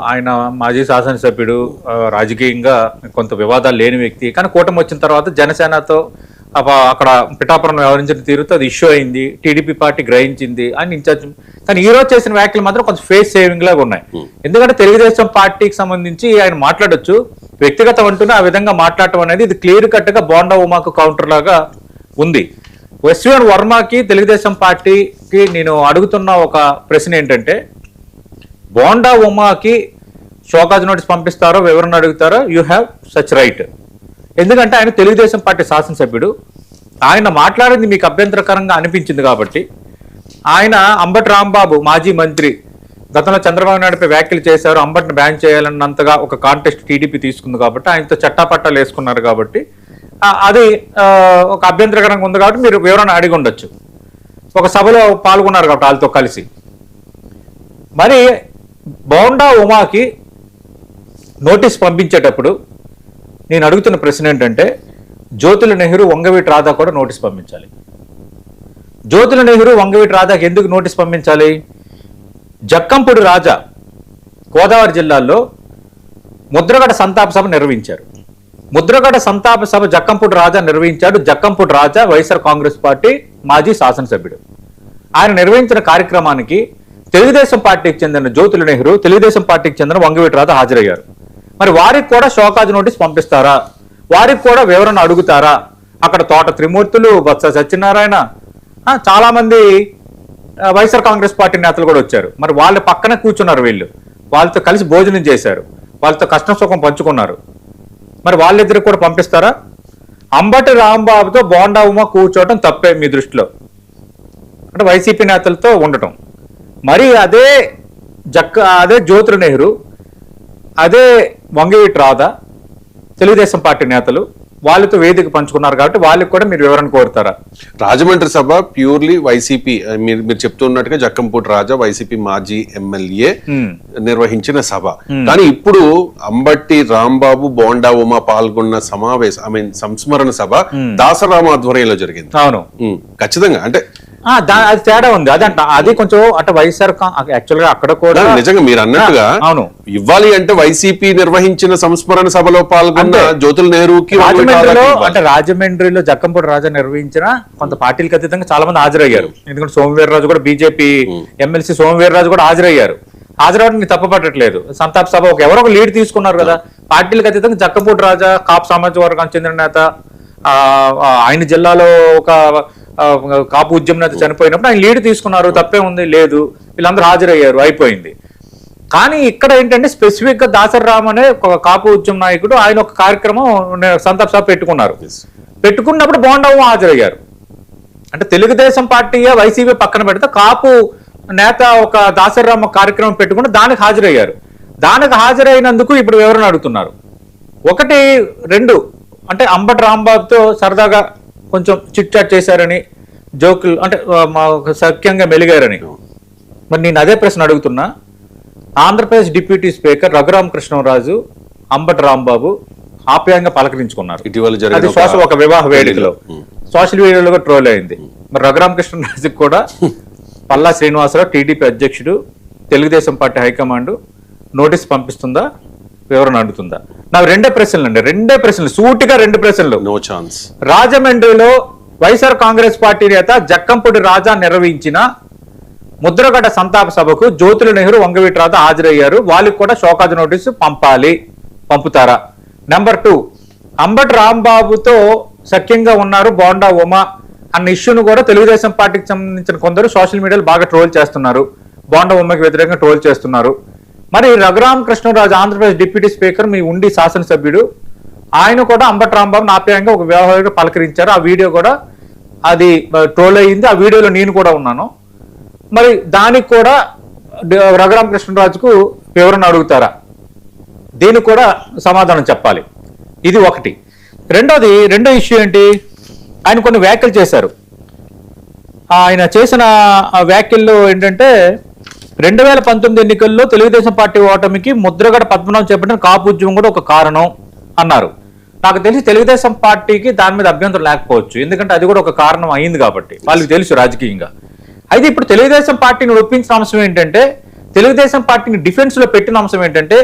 ఆయన మాజీ శాసనసభ్యుడు, రాజకీయంగా కొంత వివాదాలు లేని వ్యక్తి. కానీ కూటమి వచ్చిన తర్వాత జనసేనతో అక్కడ పిఠాపురం వ్యవహరించిన తీరుతో అది ఇష్యూ అయింది. టీడీపీ పార్టీ గ్రహించింది అని ఇన్ఛార్జ్. కానీ ఈ రోజు చేసిన వ్యాఖ్యలు మాత్రం కొంచెం ఫేస్ సేవింగ్ లాగా ఉన్నాయి. ఎందుకంటే తెలుగుదేశం పార్టీకి సంబంధించి ఆయన మాట్లాడొచ్చు, వ్యక్తిగతం అంటూనే ఆ విధంగా మాట్లాడటం అనేది ఇది క్లియర్ కట్ గా బోండా ఉమాకు కౌంటర్ లాగా ఉంది. ఎస్వీఎన్ వర్మకి తెలుగుదేశం పార్టీకి నేను అడుగుతున్న ఒక ప్రశ్న ఏంటంటే, బోండా ఉమాకి షోకాజ్ నోటీస్ పంపిస్తారో వివరణ అడుగుతారో, యూ హ్యావ్ సచ్ రైట్. ఎందుకంటే ఆయన తెలుగుదేశం పార్టీ శాసనసభ్యుడు. ఆయన మాట్లాడింది మీకు అభ్యంతరకరంగా అనిపించింది కాబట్టి ఆయన అంబటి రాంబాబు మాజీ మంత్రి గతంలో చంద్రబాబు నాయుడుపై వ్యాఖ్యలు చేశారు, అంబటిని బ్యాన్ చేయాలన్నంతగా ఒక కాంటెస్ట్ టీడీపీ తీసుకుంది కాబట్టి ఆయనతో చట్టాపట్టాలు వేసుకున్నారు కాబట్టి అది ఒక అభ్యంతరకరంగా ఉంది కాబట్టి మీరు వివరణ అడిగి ఉండొచ్చు. ఒక సభలో పాల్గొన్నారు కాబట్టి వాళ్ళతో కలిసి. మరి బోండా ఉమాకి నోటీస్ పంపించేటప్పుడు నేను అడుగుతున్న ప్రశ్న ఏంటంటే, జ్యోతుల నెహ్రూ, వంగవీటి రాధా కూడా నోటీస్ పంపించాలి. జ్యోతుల నెహ్రూ, వంగవీటి రాధాకి ఎందుకు నోటీస్ పంపించాలి? జక్కంపూడి రాజా గోదావరి జిల్లాలో ముద్రగడ సంతాప సభ నిర్వహించారు. ముద్రగడ సంతాప సభ జక్కంపూడి రాజా నిర్వహించాడు. జక్కంపూడి రాజా వైఎస్ఆర్ కాంగ్రెస్ పార్టీ మాజీ శాసనసభ్యుడు. ఆయన నిర్వహించిన కార్యక్రమానికి తెలుగుదేశం పార్టీకి చెందిన జ్యోతుల నెహ్రూ, తెలుగుదేశం పార్టీకి చెందిన వంగవీటి రాధా హాజరయ్యారు. మరి వారికి కూడా షోకాజ్ నోటీస్ పంపిస్తారా? వారికి కూడా వివరణ అడుగుతారా? అక్కడ తోట త్రిమూర్తులు, బొత్స సత్యనారాయణ, చాలా మంది వైఎస్ఆర్ కాంగ్రెస్ పార్టీ నేతలు కూడా వచ్చారు. మరి వాళ్ళ పక్కన కూర్చున్నారు, వీళ్ళు వాళ్ళతో కలిసి భోజనం చేశారు, వాళ్ళతో కష్టం సుఖం పంచుకున్నారు. మరి వాళ్ళిద్దరికి కూడా పంపిస్తారా? అంబటి రాంబాబుతో బోండా ఉమా కూర్చోవటం తప్పే మీ దృష్టిలో, అంటే వైసీపీ నేతలతో ఉండటం. మరి అదే జ్యోతుల నెహ్రూ, అదే వంగవీటి రాధా తెలుగుదేశం పార్టీ నేతలు వాళ్ళతో వేదిక పంచుకున్నారు కాబట్టి వాళ్ళకి కూడా మీరు వివరణ కోరుతారా? రాజమండ్రి సభ ప్యూర్లీ వైసీపీ, మీరు చెప్తున్నట్టుగా జక్కంపూడి రాజా వైసీపీ మాజీ ఎమ్మెల్యే నిర్వహించిన సభ. కానీ ఇప్పుడు అంబటి రాంబాబు, బోండా ఉమా పాల్గొన్న సమావేశం, సంస్మరణ సభ దాసరామ ఆధ్వర్యంలో జరిగింది. అవును, ఖచ్చితంగా. అంటే అది తేడా ఉంది. అదంట అది కొంచెం అంటే వైఎస్ఆర్ యాక్చువల్ గా అక్కడ కూడా నిజంగా మీరు అన్నట్టుగా అవును ఇవ్వాలి. అంటే వైసీపీ నిర్వహించిన సంస్మరణ సభలో పాల్గొన్న జ్యోతుల నెహ్రూకి అంటే రాజమండ్రిలో జక్కంపూడి రాజా నిర్వహించిన కొంత పార్టీలకు అతీతంగా చాలా మంది హాజరయ్యారు. ఎందుకంటే సోమవీర్రాజు కూడా, బీజేపీ ఎమ్మెల్సీ సోమవీర్రాజు కూడా హాజరయ్యారు. హాజరవడం తప్పపట్టట్లేదు. సంతాప సభ ఎవరో ఒక లీడ్ తీసుకున్నారు కదా. పార్టీలకు అతీతంగా జక్కంపూడి రాజా కాపు సామాజిక వర్గానికి చెందిన నేత, ఆయన జిల్లాలో ఒక కాపు ఉద్యమ నేత చనిపోయినప్పుడు ఆయన లీడ్ తీసుకున్నారు, తప్పే ఉంది, లేదు, వీళ్ళందరూ హాజరయ్యారు, అయిపోయింది. కానీ ఇక్కడ ఏంటంటే స్పెసిఫిక్ గా దాసరామ్ అనే ఒక కాపు ఉద్యమ నాయకుడు ఆయన ఒక కార్యక్రమం సంతాప సభ పెట్టుకున్నారు. పెట్టుకున్నప్పుడు బోండా ఉమా హాజరయ్యారు. అంటే తెలుగుదేశం పార్టీ వైసీపీ పక్కన పెడితే కాపు నేత ఒక దాసరామ్ కార్యక్రమం పెట్టుకుని దానికి హాజరయ్యారు. దానికి హాజరైనందుకు ఇప్పుడు వివరణ అడుగుతున్నారు. ఒకటి రెండు అంటే అంబటి రాంబాబుతో సరదాగా కొంచెం చిట్ చాట్ చేశారని, జోకులు అంటే సఖ్యంగా మెలిగారని. మరి నేను అదే ప్రశ్న అడుగుతున్నా. ఆంధ్రప్రదేశ్ డిప్యూటీ స్పీకర్ రఘురామకృష్ణరాజు, అంబటి రాంబాబు ఆప్యాయంగా పలకరించుకున్నారు. అది ఒక వివాహ వేడుకలో సోషల్ మీడియాలో ట్రోల్ అయింది. మరి రఘురామకృష్ణరాజుకి కూడా పల్లా శ్రీనివాసరావు, టీడీపీ అధ్యక్షుడు, తెలుగుదేశం పార్టీ హైకమాండ్ నోటీస్ పంపిస్తుందా, వివరణ అడుగుతుందా? నాకు రెండే ప్రశ్నలు సూటిగా రెండు ప్రశ్నలు. No chance. రాజమండ్రిలో వైఎస్ఆర్ కాంగ్రెస్ పార్టీ నేత జక్కంపూడి రాజా నిర్వహించిన ముద్రగడ సంతాప సభకు జ్యోతుల నెహ్రూ, వంగవీటి రాధా హాజరయ్యారు. వాళ్ళకి కూడా షోకాజ్ నోటీసు పంపుతారా? నెంబర్ 2, అంబటి రాంబాబుతో సఖ్యంగా ఉన్నారు బోండా ఉమా అన్న ఇష్యూను కూడా తెలుగుదేశం పార్టీకి సంబంధించిన కొందరు సోషల్ మీడియాలో బాగా ట్రోల్ చేస్తున్నారు, బోండా ఉమాకి వ్యతిరేకంగా ట్రోల్ చేస్తున్నారు. మరి రఘురామకృష్ణరాజు ఆంధ్రప్రదేశ్ డిప్యూటీ స్పీకర్, మీ ఉండి శాసనసభ్యుడు, ఆయన కూడా అంబటి రాంబాబుని ఆప్యాయంగా ఒక వ్యవహారంగా పలకరించారు. ఆ వీడియో కూడా అది ట్రోల్ అయ్యింది. ఆ వీడియోలో నేను కూడా ఉన్నాను. మరి దానికి కూడా రఘురామకృష్ణరాజుకు వివరణ అడుగుతారా? దీనికి కూడా సమాధానం చెప్పాలి. ఇది ఒకటి. రెండో ఇష్యూ ఏంటి? ఆయన కొన్ని వ్యాఖ్యలు చేశారు. ఆయన చేసిన వ్యాఖ్యల్లో ఏంటంటే, 2019 ఎన్నికల్లో తెలుగుదేశం పార్టీ ఓటమికి ముద్రగడ పద్మనాభం చేపట్టిన కాపు ఉద్యమం కూడా ఒక కారణం అన్నారు. నాకు తెలిసి తెలుగుదేశం పార్టీకి దాని మీద అభ్యంతరం లేకపోవచ్చు, ఎందుకంటే అది కూడా ఒక కారణం అయింది కాబట్టి వాళ్ళకి తెలుసు రాజకీయంగా. అయితే ఇప్పుడు తెలుగుదేశం పార్టీని ఒప్పించిన అంశం ఏంటంటే, తెలుగుదేశం పార్టీని డిఫెన్స్ లో పెట్టిన అంశం ఏంటంటే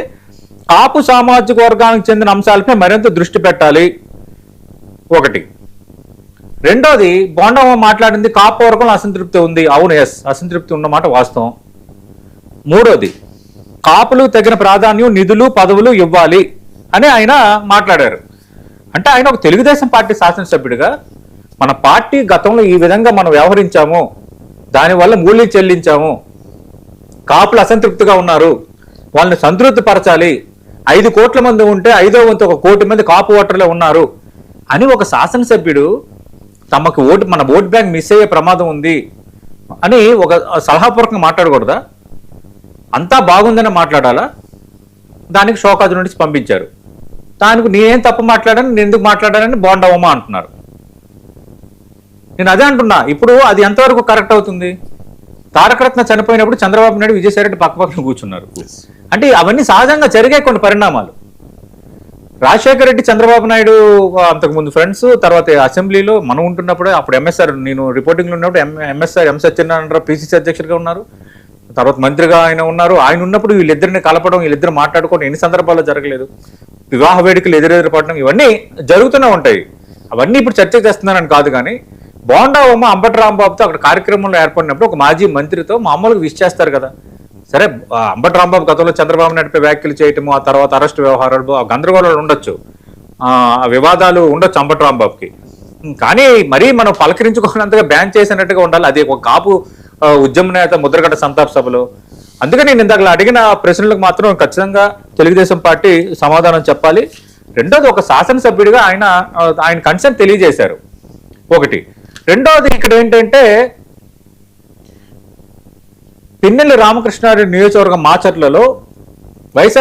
కాపు సామాజిక వర్గానికి చెందిన అంశాలపై మరింత దృష్టి పెట్టాలి ఒకటి. రెండోది బోండమ్మ మాట్లాడింది కాపు వర్గంలో అసంతృప్తి ఉంది. అవును, ఎస్, అసంతృప్తి ఉన్నమాట వాస్తవం. మూడోది కాపులు తగిన ప్రాధాన్యం, నిధులు, పదవులు ఇవ్వాలి అని ఆయన మాట్లాడారు. అంటే ఆయన ఒక తెలుగుదేశం పార్టీ శాసనసభ్యుడిగా మన పార్టీ గతంలో ఈ విధంగా మనం వ్యవహరించాము, దానివల్ల మూల్యం చెల్లించాము, కాపులు అసంతృప్తిగా ఉన్నారు, వాళ్ళని సంతృప్తి పరచాలి, 5 కోట్ల మంది ఉంటే 5వ వంతు 1 కోటి మంది కాపు ఓటర్లే ఉన్నారు అని ఒక శాసనసభ్యుడు తమకు మన ఓట్ బ్యాంక్ మిస్ అయ్యే ప్రమాదం ఉంది అని ఒక సలహాపూర్వకంగా మాట్లాడకూడదా? అంతా బాగుందని మాట్లాడాలా? దానికి షోకాజు నుంచి పంపించారు. దానికి నేనేం తప్పు మాట్లాడాను, నేను ఎందుకు మాట్లాడానని బోండమ్మ అంటున్నారు. నేను అదే అంటున్నా, ఇప్పుడు అది ఎంతవరకు కరెక్ట్ అవుతుంది? తారకరత్న చనిపోయినప్పుడు చంద్రబాబు నాయుడు, విజయసాయి రెడ్డి పక్కపక్కన కూర్చున్నారు. అంటే అవన్నీ సహజంగా జరిగే కొన్ని పరిణామాలు. రాజశేఖర రెడ్డి, చంద్రబాబు నాయుడు అంతకుముందు ఫ్రెండ్స్, తర్వాత అసెంబ్లీలో మనం ఉంటున్నప్పుడు అప్పుడు ఎంఎస్ఆర్, నేను రిపోర్టింగ్లో ఉన్నప్పుడు ఎంఎస్ఆర్ ఎం సత్యనారాయణరావు పిసిసి అధ్యక్షుడిగా ఉన్నారు, తర్వాత మంత్రిగా ఆయన ఉన్నారు. ఆయన ఉన్నప్పుడు వీళ్ళిద్దరిని కలపడం, వీళ్ళిద్దరు మాట్లాడుకోవడం ఎన్ని సందర్భాల్లో జరగలేదు? వివాహ వేడుకలు ఎదురెదురుపడడం ఇవన్నీ జరుగుతూనే ఉంటాయి. అవన్నీ ఇప్పుడు చర్చ చేస్తున్నానని కాదు, కానీ బోండమ్మ అంబటి రాంబాబుతో అక్కడ కార్యక్రమంలో ఏర్పడినప్పుడు ఒక మాజీ మంత్రితో మామూలుగా విష్ చేస్తారు కదా. సరే, అంబటి రాంబాబు గతంలో చంద్రబాబు నాయుడుపై వ్యాఖ్యలు చేయటము, ఆ తర్వాత అరెస్ట్ వ్యవహారాలు, ఆ గందరగోళాలు ఉండొచ్చు, ఆ వివాదాలు ఉండొచ్చు అంబటి రాంబాబుకి. కానీ మరీ మనం పలకరించుకున్నంతగా బ్యాన్ చేసినట్టుగా ఉండాలి. అది ఒక కాపు ఉద్యమ నేత ముద్రగడ్డ సంతాప సభలో. అందుకని నేను ఇందాక అడిగిన ప్రశ్నలకు మాత్రం ఖచ్చితంగా తెలుగుదేశం పార్టీ సమాధానం చెప్పాలి. రెండోది, ఒక శాసనసభ్యుడిగా ఆయన కన్సర్న్ తెలియజేశారు ఒకటి. రెండోది ఇక్కడ ఏంటంటే పిన్నెల్లి రామకృష్ణారెడ్డి నియోజకవర్గం మాచర్లలో వైఎస్ఆర్